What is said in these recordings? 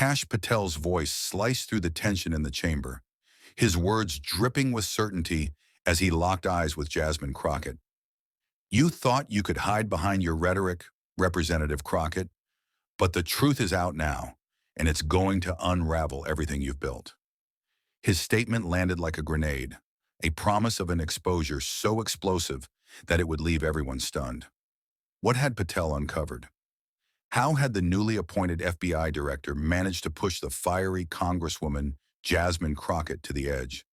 Kash Patel's voice sliced through the tension in the chamber, his words dripping with certainty as he locked eyes with Jasmine Crockett. "You thought you could hide behind your rhetoric, Representative Crockett, but the truth is out now, and it's going to unravel everything you've built." His statement landed like a grenade, a promise of an exposure so explosive that it would leave everyone stunned. What had Patel uncovered? How had the newly appointed FBI director managed to push the fiery Congresswoman Jasmine Crockett to the edge?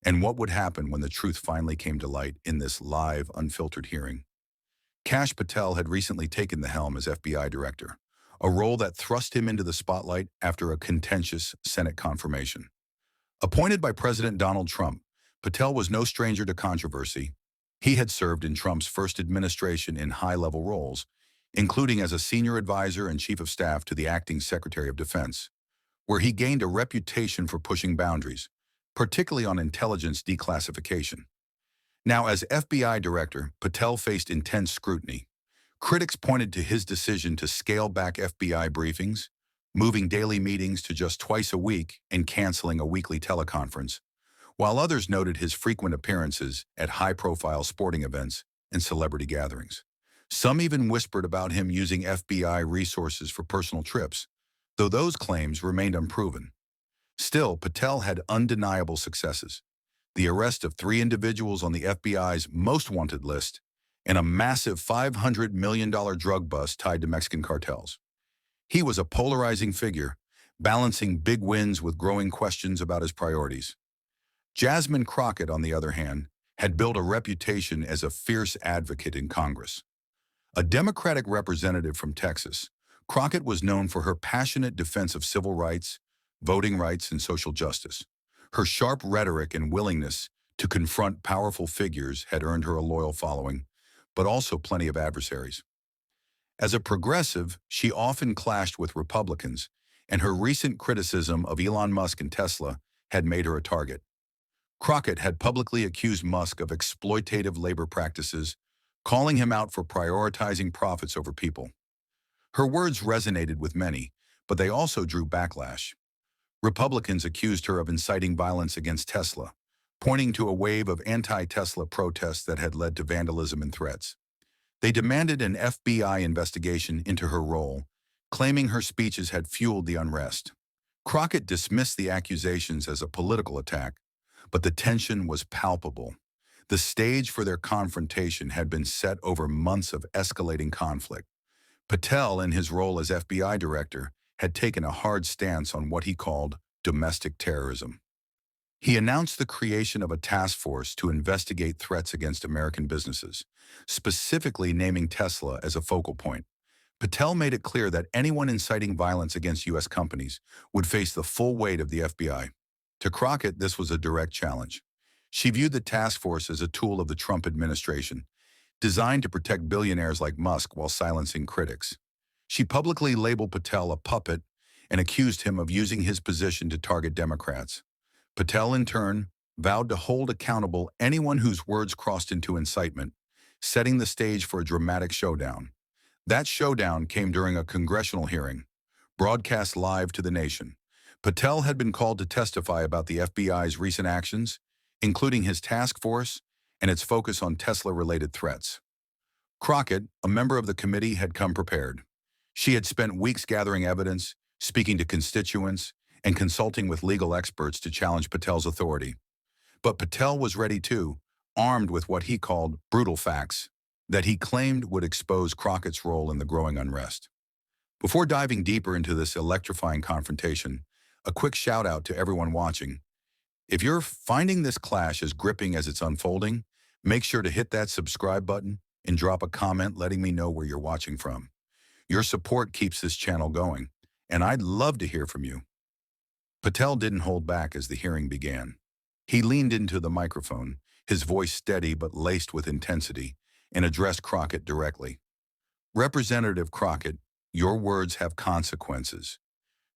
And what would happen when the truth finally came to light in this live, unfiltered hearing? Kash Patel had recently taken the helm as FBI director, a role that thrust him into the spotlight after a contentious Senate confirmation. Appointed by President Donald Trump, Patel was no stranger to controversy. He had served in Trump's first administration in high-level roles, including as a senior advisor and chief of staff to the acting Secretary of Defense, where he gained a reputation for pushing boundaries, particularly on intelligence declassification. Now, as FBI director, Patel faced intense scrutiny. Critics pointed to his decision to scale back FBI briefings, moving daily meetings to just twice a week and canceling a weekly teleconference, while others noted his frequent appearances at high-profile sporting events and celebrity gatherings. Some even whispered about him using FBI resources for personal trips, though those claims remained unproven. Still, Patel had undeniable successes: the arrest of 3 individuals on the FBI's most wanted list, and a massive $500 million drug bust tied to Mexican cartels. He was a polarizing figure, balancing big wins with growing questions about his priorities. Jasmine Crockett, on the other hand, had built a reputation as a fierce advocate in Congress. A Democratic representative from Texas, Crockett was known for her passionate defense of civil rights, voting rights, and social justice. Her sharp rhetoric and willingness to confront powerful figures had earned her a loyal following, but also plenty of adversaries. As a progressive, she often clashed with Republicans, and her recent criticism of Elon Musk and Tesla had made her a target. Crockett had publicly accused Musk of exploitative labor practices, calling him out for prioritizing profits over people. Her words resonated with many, but they also drew backlash. Republicans accused her of inciting violence against Tesla, pointing to a wave of anti-Tesla protests that had led to vandalism and threats. They demanded an FBI investigation into her role, claiming her speeches had fueled the unrest. Crockett dismissed the accusations as a political attack, but the tension was palpable. The stage for their confrontation had been set over months of escalating conflict. Patel, in his role as FBI director, had taken a hard stance on what he called domestic terrorism. He announced the creation of a task force to investigate threats against American businesses, specifically naming Tesla as a focal point. Patel made it clear that anyone inciting violence against U.S. companies would face the full weight of the FBI. To Crockett, this was a direct challenge. She viewed the task force as a tool of the Trump administration, designed to protect billionaires like Musk while silencing critics. She publicly labeled Patel a puppet and accused him of using his position to target Democrats. Patel, in turn, vowed to hold accountable anyone whose words crossed into incitement, setting the stage for a dramatic showdown. That showdown came during a congressional hearing, broadcast live to the nation. Patel had been called to testify about the FBI's recent actions, including his task force and its focus on Tesla-related threats. Crockett, a member of the committee, had come prepared. She had spent weeks gathering evidence, speaking to constituents, and consulting with legal experts to challenge Patel's authority. But Patel was ready too, armed with what he called brutal facts that he claimed would expose Crockett's role in the growing unrest. Before diving deeper into this electrifying confrontation, a quick shout out to everyone watching. If you're finding this clash as gripping as it's unfolding, make sure to hit that subscribe button and drop a comment letting me know where you're watching from. Your support keeps this channel going, and I'd love to hear from you. Patel didn't hold back as the hearing began. He leaned into the microphone, his voice steady but laced with intensity, and addressed Crockett directly. "Representative Crockett, your words have consequences.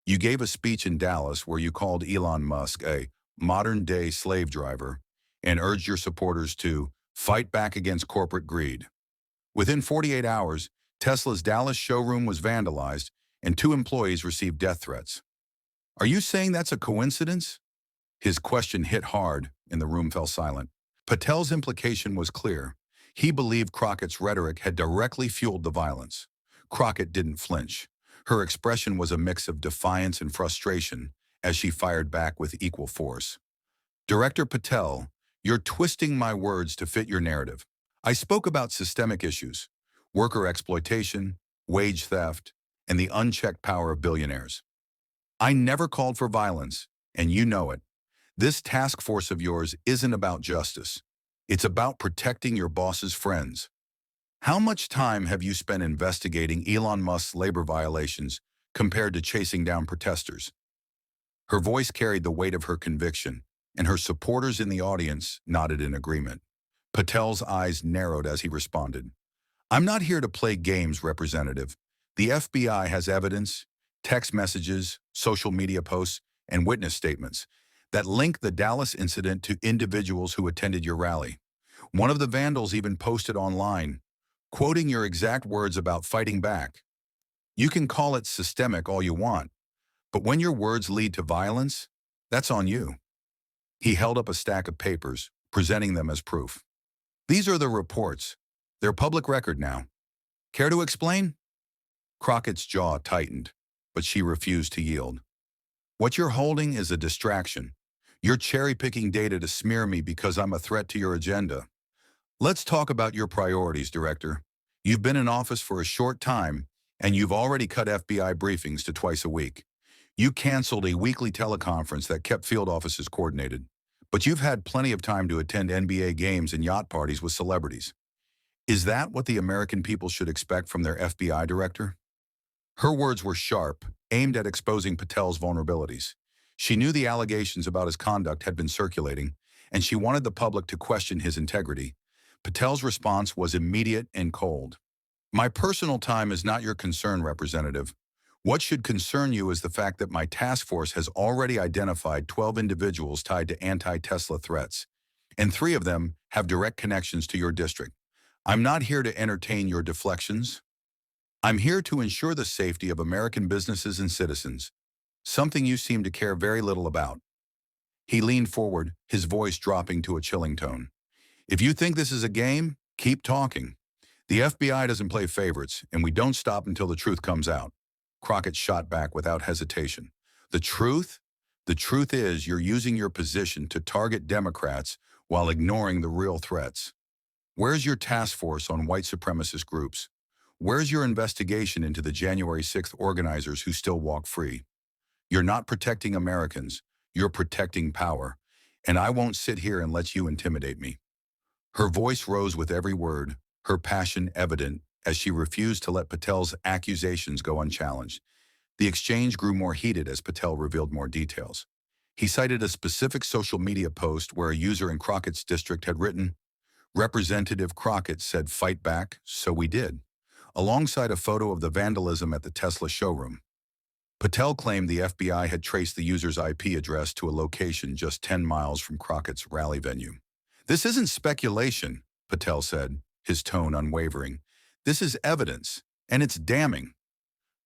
You gave a speech in Dallas where you called Elon Musk a modern-day slave driver and urged your supporters to fight back against corporate greed. Within 48 hours, Tesla's Dallas showroom was vandalized and 2 employees received death threats. Are you saying that's a coincidence? His question hit hard, and the room fell silent. Patel's implication was clear. He believed Crockett's rhetoric had directly fueled the violence. Crockett didn't flinch. Her expression was a mix of defiance and frustration as she fired back with equal force. Director Patel, you're twisting my words to fit your narrative. I spoke about systemic issues, worker exploitation, wage theft, and the unchecked power of billionaires. I never called for violence, and you know it. This task force of yours isn't about justice. It's about protecting your boss's friends. How much time have you spent investigating Elon Musk's labor violations compared to chasing down protesters? Her voice carried the weight of her conviction, and her supporters in the audience nodded in agreement. Patel's eyes narrowed as he responded. I'm not here to play games, Representative. The FBI has evidence, text messages, social media posts, and witness statements that link the Dallas incident to individuals who attended your rally. One of the vandals even posted online, quoting your exact words about fighting back. You can call it systemic all you want, but when your words lead to violence, that's on you. He held up a stack of papers, presenting them as proof. These are the reports. They're public record now. Care to explain? Crockett's jaw tightened, but she refused to yield. What you're holding is a distraction. You're cherry-picking data to smear me because I'm a threat to your agenda. Let's talk about your priorities, Director. You've been in office for a short time, and you've already cut FBI briefings to twice a week. You canceled a weekly teleconference that kept field offices coordinated. But you've had plenty of time to attend NBA games and yacht parties with celebrities. Is that what the American people should expect from their FBI director? Her words were sharp, aimed at exposing Patel's vulnerabilities. She knew the allegations about his conduct had been circulating, and she wanted the public to question his integrity. Patel's response was immediate and cold. My personal time is not your concern, Representative. What should concern you is the fact that my task force has already identified 12 individuals tied to anti-Tesla threats, and 3 of them have direct connections to your district. I'm not here to entertain your deflections. I'm here to ensure the safety of American businesses and citizens, something you seem to care very little about. He leaned forward, his voice dropping to a chilling tone. If you think this is a game, keep talking. The FBI doesn't play favorites, and we don't stop until the truth comes out. Crockett shot back without hesitation. The truth? The truth is you're using your position to target Democrats while ignoring the real threats. Where's your task force on white supremacist groups? Where's your investigation into the January 6th organizers who still walk free? You're not protecting Americans. You're protecting power. And I won't sit here and let you intimidate me. Her voice rose with every word, her passion evident as she refused to let Patel's accusations go unchallenged. The exchange grew more heated as Patel revealed more details. He cited a specific social media post where a user in Crockett's district had written, Representative Crockett said fight back, so we did, alongside a photo of the vandalism at the Tesla showroom. Patel claimed the FBI had traced the user's IP address to a location just 10 miles from Crockett's rally venue. This isn't speculation, Patel said, his tone unwavering. This is evidence, and it's damning.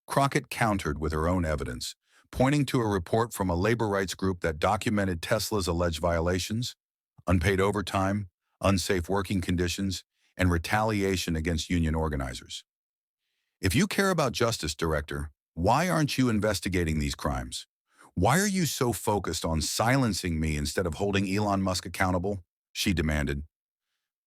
Crockett countered with her own evidence, pointing to a report from a labor rights group that documented Tesla's alleged violations, unpaid overtime, unsafe working conditions, and retaliation against union organizers. If you care about justice, Director, why aren't you investigating these crimes? Why are you so focused on silencing me instead of holding Elon Musk accountable? She demanded.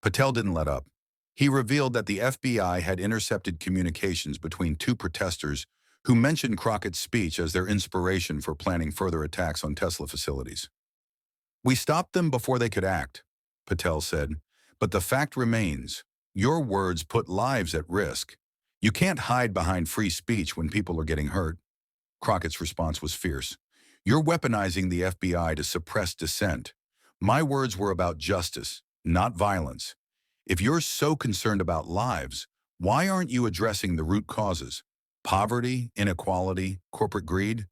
Patel didn't let up. He revealed that the FBI had intercepted communications between 2 protesters who mentioned Crockett's speech as their inspiration for planning further attacks on Tesla facilities. We stopped them before they could act, Patel said, but the fact remains, your words put lives at risk. You can't hide behind free speech when people are getting hurt. Crockett's response was fierce. You're weaponizing the FBI to suppress dissent. My words were about justice, not violence. If you're so concerned about lives, why aren't you addressing the root causes? Poverty, inequality, corporate greed?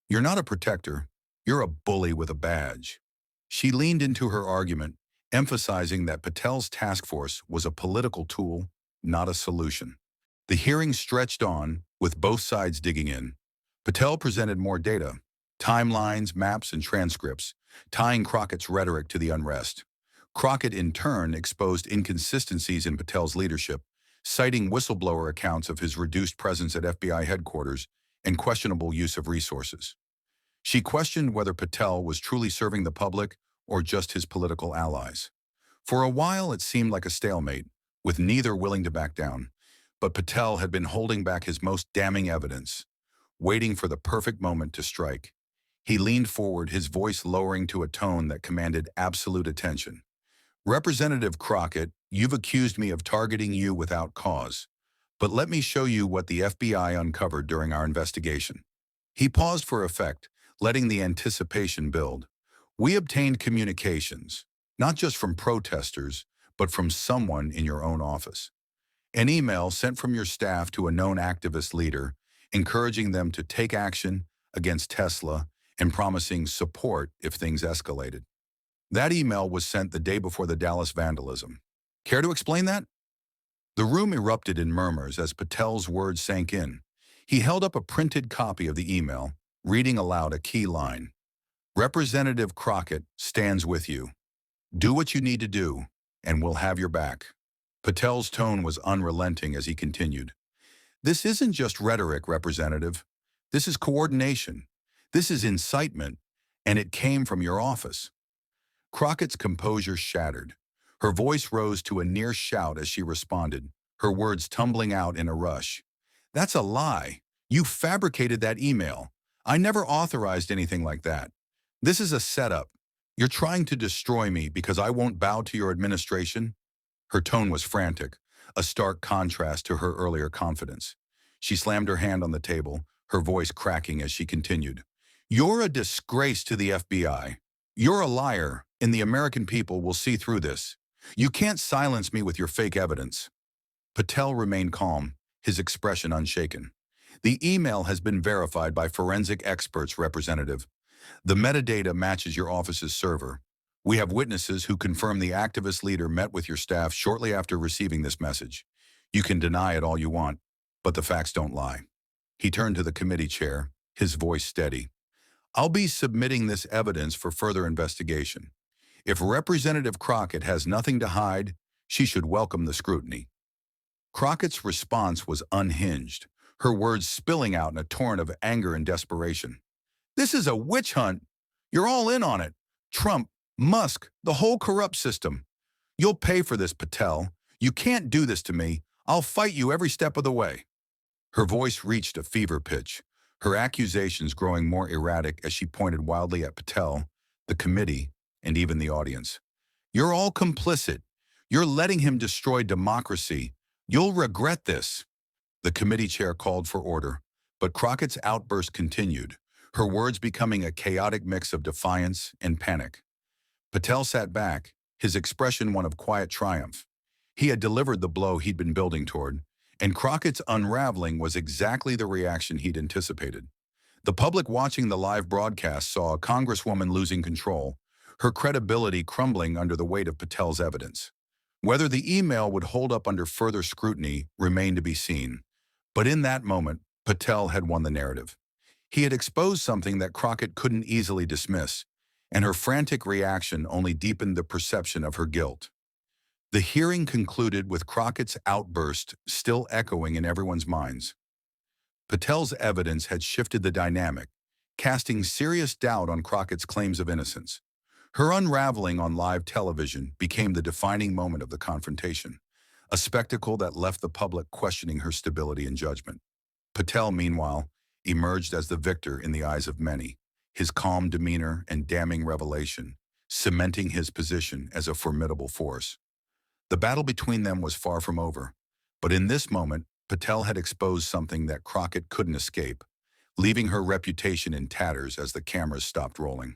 You're not a protector. You're a bully with a badge. She leaned into her argument, emphasizing that Patel's task force was a political tool, not a solution. The hearing stretched on, with both sides digging in. Patel presented more data, timelines, maps, and transcripts, tying Crockett's rhetoric to the unrest. Crockett, in turn, exposed inconsistencies in Patel's leadership, citing whistleblower accounts of his reduced presence at FBI headquarters and questionable use of resources. She questioned whether Patel was truly serving the public or just his political allies. For a while, it seemed like a stalemate, with neither willing to back down. But Patel had been holding back his most damning evidence, waiting for the perfect moment to strike. He leaned forward, his voice lowering to a tone that commanded absolute attention. Representative Crockett, you've accused me of targeting you without cause. But let me show you what the FBI uncovered during our investigation. He paused for effect, letting the anticipation build. We obtained communications, not just from protesters, but from someone in your own office. An email sent from your staff to a known activist leader, encouraging them to take action against Tesla and promising support if things escalated. That email was sent the day before the Dallas vandalism. Care to explain that? The room erupted in murmurs as Patel's words sank in. He held up a printed copy of the email, reading aloud a key line. Representative Crockett stands with you. Do what you need to do, and we'll have your back. Patel's tone was unrelenting as he continued. This isn't just rhetoric, Representative. This is coordination. This is incitement, and it came from your office. Crockett's composure shattered. Her voice rose to a near shout as she responded, her words tumbling out in a rush. That's a lie. You fabricated that email. I never authorized anything like that. This is a setup. You're trying to destroy me because I won't bow to your administration? Her tone was frantic, a stark contrast to her earlier confidence. She slammed her hand on the table, her voice cracking as she continued. You're a disgrace to the FBI. You're a liar, and the American people will see through this. You can't silence me with your fake evidence. Patel remained calm, his expression unshaken. The email has been verified by forensic experts, Representative. The metadata matches your office's server. We have witnesses who confirm the activist leader met with your staff shortly after receiving this message. You can deny it all you want, but the facts don't lie. He turned to the committee chair, his voice steady. I'll be submitting this evidence for further investigation. If Representative Crockett has nothing to hide, she should welcome the scrutiny. Crockett's response was unhinged, her words spilling out in a torrent of anger and desperation. This is a witch hunt. You're all in on it. Trump, Musk, the whole corrupt system. You'll pay for this, Patel. You can't do this to me. I'll fight you every step of the way. Her voice reached a fever pitch, her accusations growing more erratic as she pointed wildly at Patel, the committee, and even the audience. You're all complicit. You're letting him destroy democracy. You'll regret this. The committee chair called for order, but Crockett's outburst continued, her words becoming a chaotic mix of defiance and panic. Patel sat back, his expression one of quiet triumph. He had delivered the blow he'd been building toward, and Crockett's unraveling was exactly the reaction he'd anticipated. The public watching the live broadcast saw a congresswoman losing control, her credibility crumbling under the weight of Patel's evidence. Whether the email would hold up under further scrutiny remained to be seen. But in that moment, Patel had won the narrative. He had exposed something that Crockett couldn't easily dismiss, and her frantic reaction only deepened the perception of her guilt. The hearing concluded with Crockett's outburst still echoing in everyone's minds. Patel's evidence had shifted the dynamic, casting serious doubt on Crockett's claims of innocence. Her unraveling on live television became the defining moment of the confrontation, a spectacle that left the public questioning her stability and judgment. Patel, meanwhile, emerged as the victor in the eyes of many, his calm demeanor and damning revelation, cementing his position as a formidable force. The battle between them was far from over, but in this moment, Patel had exposed something that Crockett couldn't escape, leaving her reputation in tatters as the cameras stopped rolling.